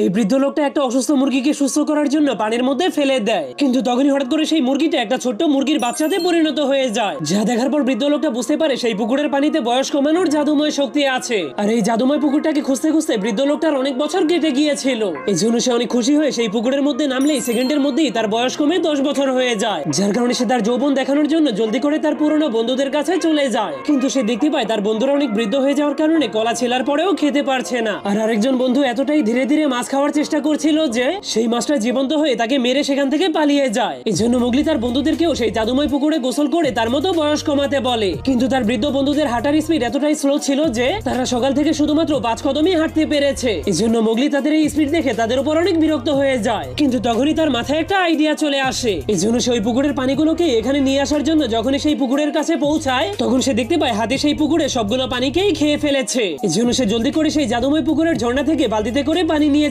এই বৃদ্ধ লোকটা একটা অসুস্থ মুরগিকে সুস্থ করার জন্য পানির মধ্যে ফেলে দেয়, কিন্তু তখনই হঠাৎ করে সেই মুরগিটা একটা ছোট্ট মুরগির বাচ্চাতে পরিণত হয়ে যায়। যা দেখার পর বৃদ্ধ লোকটা বুঝতে পারে সেই পুকুরের পানিতে বয়স কমানোর জাদুময় শক্তি আছে। আর এই জাদুময় পুকুরটাকে খুঁজতে খুঁজতে বৃদ্ধ লোকটার অনেক বছর কেটে গিয়েছিল। এই জন্য সে অনেক খুশি হয়ে সেই পুকুরের মধ্যে নামলেই সেকেন্ডের মধ্যেই তার বয়স কমে 10 বছর হয়ে যায়। যার কারণে সে তার যৌবন দেখানোর জন্য জলদি করে তার পুরনো বন্ধুদের কাছে চলে যায়। কিন্তু সে দেখতে পায় তার বন্ধুরা অনেক বৃদ্ধ হয়ে যাওয়ার কারণে কলা ছেলার পরেও খেতে পারছে না। আর আরেকজন বন্ধু এতটাই ধীরে ধীরে মাছ খাওয়ার চেষ্টা করছিল যে সেই মাছটা জীবন্ত হয়ে তাকে মেরে সেখান থেকে পালিয়ে যায়। এই জন্য মোগলি তার বন্ধুদেরকেও সেই জাদুময় পুকুরে গোসল করে তার মতো বয়স কমাতে বলে। কিন্তু তার বৃদ্ধ বন্ধুদের হাঁটার স্পিড এতটাই স্লো ছিল যে তারা সকাল থেকে শুধুমাত্র 5 কদমই হাঁটতে পেরেছে। এই জন্য মোগলি তাদের এই স্পিড দেখে তাদের উপর অনেক বিরক্ত হয়ে যায়। কিন্তু তখনই তার মাথায় একটা আইডিয়া চলে আসে। এই জন্য সে ওই পুকুরের পানিগুলোকে এখানে নিয়ে আসার জন্য যখনই সেই পুকুরের কাছে পৌঁছায় তখন সে দেখতে পায় হাতি সেই পুকুরে সবগুলো পানিকেই খেয়ে ফেলেছে। এই জন্য সে জলদি করে সেই জাদুময় পুকুরের ঝর্ণা থেকে বালতিতে করে পানি নিয়ে